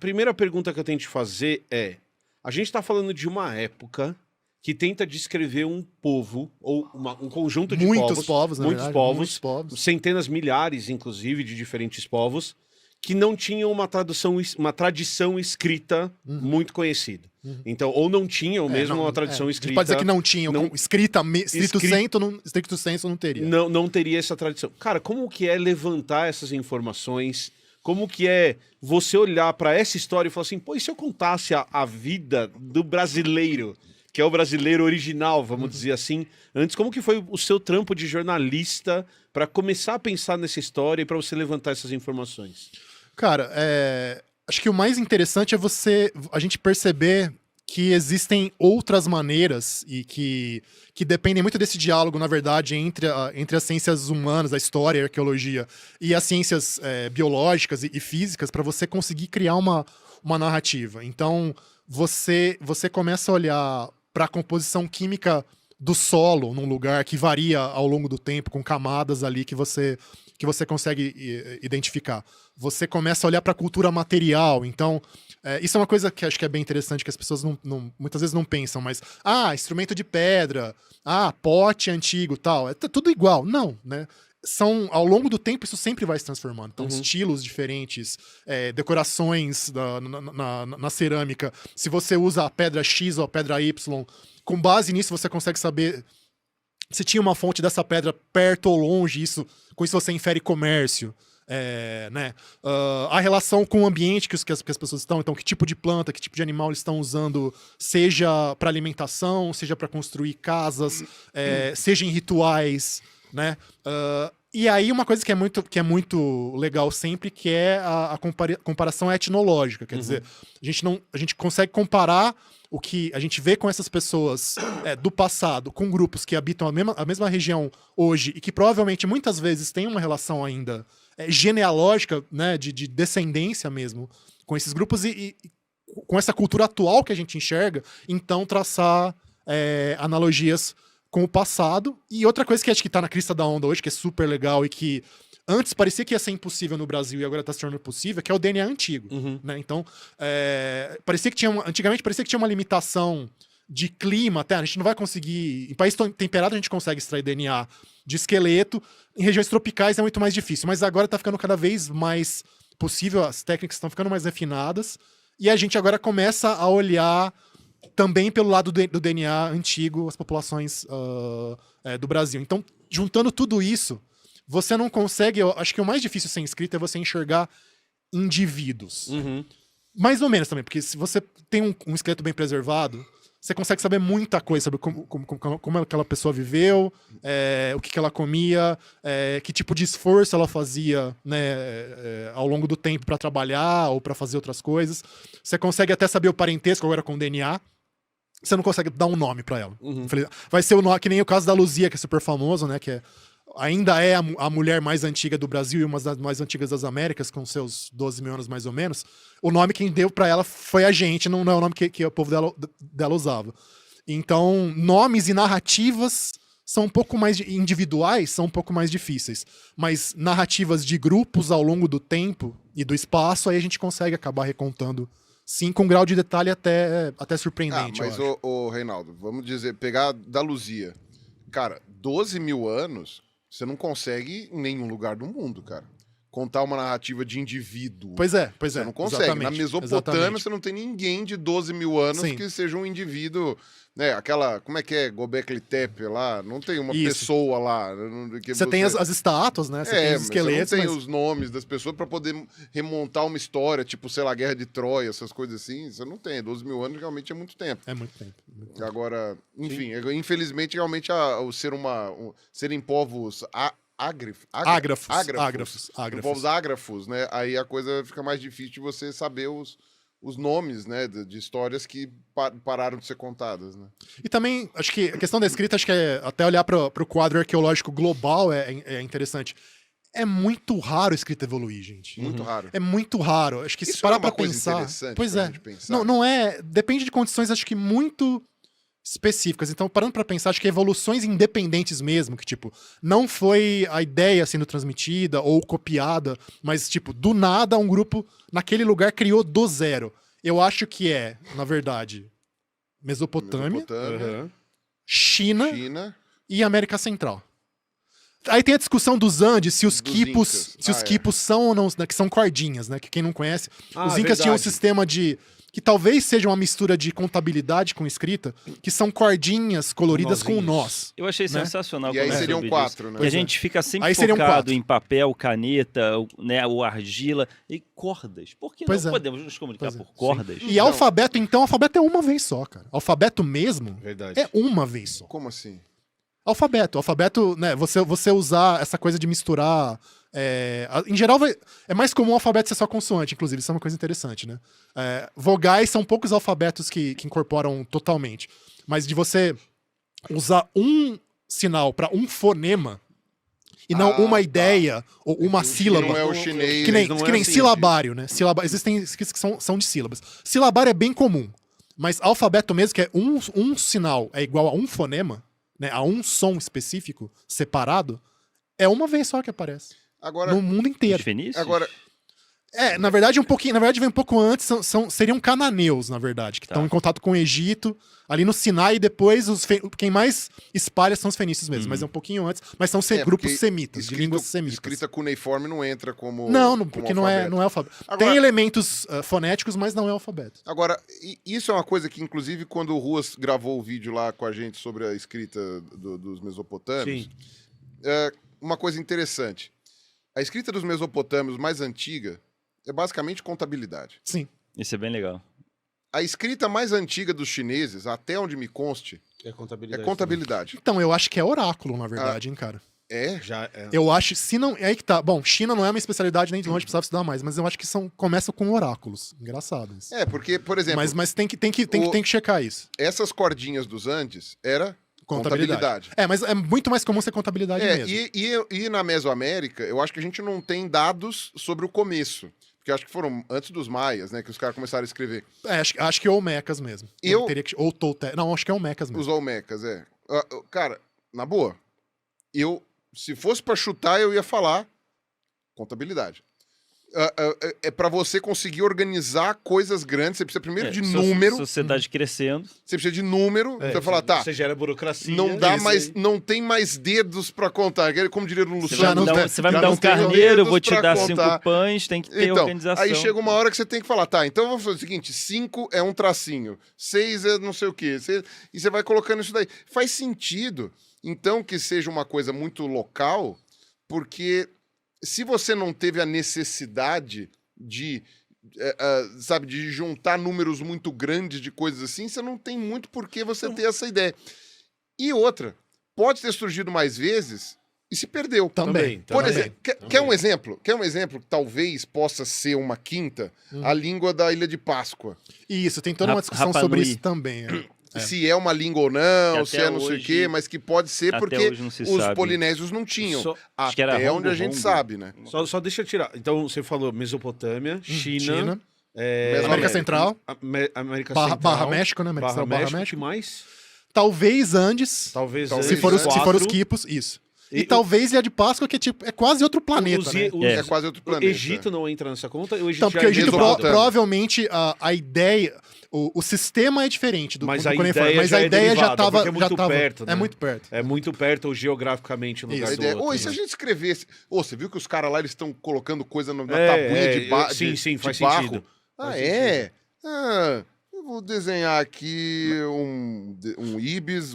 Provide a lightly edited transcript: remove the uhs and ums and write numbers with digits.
primeira pergunta que eu tenho que te fazer é: a gente está falando de uma época que tenta descrever um povo, ou um conjunto de Muitos povos, na muitos verdade, povos, muitos povos. centenas, milhares, inclusive, de diferentes povos, que não tinham uma tradição escrita muito conhecida. Então, ou não tinham mesmo uma tradição A escrita. gente pode dizer que não tinham, escrita, stricto sensu não teria. Não teria essa tradição. Cara, como que é levantar essas informações? Como que é você olhar para essa história e falar assim, pô, e se eu contasse a vida do brasileiro, que é o brasileiro original, vamos dizer assim, antes, como que foi o seu trampo de jornalista para começar a pensar nessa história e para você levantar essas informações? Cara, acho que o mais interessante é a gente perceber que existem outras maneiras e que dependem muito desse diálogo, na verdade, entre as ciências humanas, a história, a arqueologia, e as ciências biológicas e físicas para você conseguir criar uma narrativa. Então, você começa a olhar para a composição química do solo num lugar que varia ao longo do tempo, com camadas ali que você consegue identificar. Você começa a olhar para a cultura material. Então, isso é uma coisa que acho que é bem interessante, que as pessoas muitas vezes não pensam, mas, instrumento de pedra, pote antigo, tal, é tudo igual. Não, né? Ao longo do tempo, isso sempre vai se transformando. Então, estilos diferentes, decorações na cerâmica. Se você usa a pedra X ou a pedra Y, com base nisso, você consegue saber se tinha uma fonte dessa pedra perto ou longe. Com isso você infere comércio. Né? A relação com o ambiente que as pessoas estão, então que tipo de planta, que tipo de animal eles estão usando, seja para alimentação, seja para construir casas, seja em rituais, né? E aí uma coisa que é muito legal sempre, que é a comparação etnológica, quer dizer, a gente consegue comparar o que a gente vê com essas pessoas do passado, com grupos que habitam a mesma região hoje e que provavelmente muitas vezes têm uma relação ainda genealógica, né, de descendência mesmo, com esses grupos e com essa cultura atual que a gente enxerga, então traçar analogias com o passado. E outra coisa que acho que tá na crista da onda hoje, que é super legal e que antes parecia que ia ser impossível no Brasil e agora tá se tornando possível, que é o DNA antigo. Né? Então, antigamente parecia que tinha uma limitação de clima, até a gente não vai conseguir... Em país temperado a gente consegue extrair DNA de esqueleto, em regiões tropicais é muito mais difícil, mas agora tá ficando cada vez mais possível, as técnicas estão ficando mais refinadas, e a gente agora começa a olhar também pelo lado do DNA antigo, as populações do Brasil. Então, juntando tudo isso, você não consegue... Eu acho que o mais difícil sem escrita é você enxergar indivíduos. Mais ou menos também, porque se você tem um esqueleto bem preservado, você consegue saber muita coisa sobre como aquela pessoa viveu, o que ela comia, que tipo de esforço ela fazia, né, ao longo do tempo para trabalhar ou para fazer outras coisas. Você consegue até saber o parentesco agora com o DNA. Você não consegue dar um nome para ela. Vai ser o nome, que nem o caso da Luzia, que é super famoso, né, que ainda é a mulher mais antiga do Brasil e uma das mais antigas das Américas, com seus 12 mil anos mais ou menos. O nome quem deu pra ela foi a gente, não é o nome que o povo dela usava. Então, nomes e narrativas são um pouco mais individuais, são um pouco mais difíceis. Mas narrativas de grupos ao longo do tempo e do espaço, aí a gente consegue acabar recontando, sim, com um grau de detalhe até surpreendente. Mas, ô, Reinaldo, vamos dizer, pegar da Luzia. Cara, 12 mil anos... Você não consegue em nenhum lugar do mundo, cara, contar uma narrativa de indivíduo. Pois é. Você não consegue. Exatamente, Na Mesopotâmia, você não tem ninguém de 12 mil anos que seja um indivíduo, né? Aquela, como é que é? Gobekli Tepe lá, não tem uma pessoa lá. Você tem as estátuas, né? Você tem os esqueletos. Você não tem os nomes das pessoas pra poder remontar uma história, tipo, sei lá, Guerra de Troia, essas coisas assim. Você não tem. 12 mil anos realmente é muito tempo. É muito tempo. Agora, enfim, infelizmente, realmente, serem povos ágrafos. Povos ágrafos, né? Aí a coisa fica mais difícil de você saber os nomes, né, de histórias que pararam de ser contadas, né? E também, acho que a questão da escrita, acho que até olhar para o quadro arqueológico global é interessante. É muito raro a escrita evoluir, gente. Muito raro. É muito raro. Acho que isso se parar é uma pra coisa pensar... interessante Pois pra é. gente pensar. Não é... Depende de condições, acho que muito específicas. Então, parando pra pensar, acho que evoluções independentes mesmo, que, tipo, não foi a ideia sendo transmitida ou copiada, mas, tipo, do nada um grupo naquele lugar criou do zero. Eu acho que é, na verdade, Mesopotâmia. Uhum. China e América Central. Aí tem a discussão dos Andes, se os quipos, quipos são ou não, né, que são cordinhas, né? Que quem não conhece, os Incas tinham um sistema de que talvez seja uma mistura de contabilidade com escrita, que são cordinhas coloridas com nós. Eu achei sensacional. E aí seriam 4, né? E a gente fica sempre focado em papel, caneta, né, ou argila e cordas. Por que não podemos nos comunicar por cordas? E alfabeto, então, alfabeto é uma vez só, cara. Alfabeto mesmo é uma vez só. Como assim? Alfabeto, né, você usar essa coisa de misturar... em geral, é mais comum o alfabeto ser só consoante, inclusive, isso é uma coisa interessante, né? Vogais são poucos alfabetos que incorporam totalmente. Mas de você usar um sinal para um fonema e não uma ideia ou uma sílaba. Não é o chinês. Que nem silabário, né? Existem escritos que são de sílabas. Silabário é bem comum, mas alfabeto mesmo, que é um sinal é igual a um fonema, né, a um som específico, separado, é uma vez só que aparece. Agora, no mundo inteiro. Agora, na verdade, vem um pouco antes, seriam cananeus, na verdade, que estão em contato com o Egito, ali no Sinai, e depois quem mais espalha são os fenícios mesmo, mas é um pouquinho antes, mas são grupos semitas, de línguas semitas. Escrita cuneiforme não entra como porque não é alfabeto. Tem elementos fonéticos, mas não é alfabeto. Agora, isso é uma coisa que, inclusive, quando o Ruas gravou o vídeo lá com a gente sobre a escrita dos mesopotâmios, uma coisa interessante. A escrita dos mesopotâmios mais antiga é basicamente contabilidade. Sim. Isso é bem legal. A escrita mais antiga dos chineses, até onde me conste, é contabilidade. Então, eu acho que é oráculo, na verdade, hein, cara. Já é. Eu acho, se não... É aí que tá. Bom, China não é uma especialidade, nem de longe precisava estudar mais, mas eu acho que começam com oráculos. Engraçado isso. Porque, por exemplo... Mas tem que checar isso. Essas cordinhas dos Andes era... Contabilidade. Mas é muito mais comum ser contabilidade mesmo. E na Mesoamérica, eu acho que a gente não tem dados sobre o começo. Porque acho que foram antes dos maias, né? Que os caras começaram a escrever. Acho que é Olmecas mesmo. Ou Toltec. Não, acho que é Olmecas mesmo. Os Olmecas, cara, na boa, se fosse pra chutar, eu ia falar contabilidade. É para você conseguir organizar coisas grandes, você precisa primeiro de número. Sociedade crescendo. Você precisa de número. Você fala, tá. Você gera burocracia. Não tem mais dedos para contar. Como diria o Luciano. Você vai me dar um carneiro, eu vou te dar 5 pães, tem que ter organização. Aí chega uma hora que você tem que falar, tá, então vamos fazer o seguinte: 5 é um tracinho, 6 é não sei o quê. E você vai colocando isso daí. Faz sentido, então, que seja uma coisa muito local, porque se você não teve a necessidade de juntar números muito grandes de coisas assim, você não tem muito por que você ter essa ideia. E outra, pode ter surgido mais vezes e se perdeu. Também. Por exemplo, quer um exemplo? Quer um exemplo que talvez possa ser uma quinta? A língua da Ilha de Páscoa. Isso, tem toda uma discussão sobre isso também. Se é uma língua ou não, se é não sei o quê, mas que pode ser porque os polinésios não tinham. Até onde a gente sabe, né? Só deixa eu tirar. Então, você falou Mesopotâmia, China, América Central, América Central, Barra México, né? Barra México, que mais? Talvez Andes. Talvez se for os quipos, isso. E talvez Ilha de Páscoa, que é quase outro planeta, né? É quase outro planeta. O Egito não entra nessa conta? O Egito então, porque o Egito provavelmente a ideia... O sistema é diferente do mas a ideia já estava perto, né? É muito perto. É muito perto geograficamente no lugar do outro. E se a gente escrevesse... você viu que os caras lá eles estão colocando coisa na tabuinha de barro? Sim, faz sentido. Eu vou desenhar aqui um ibis,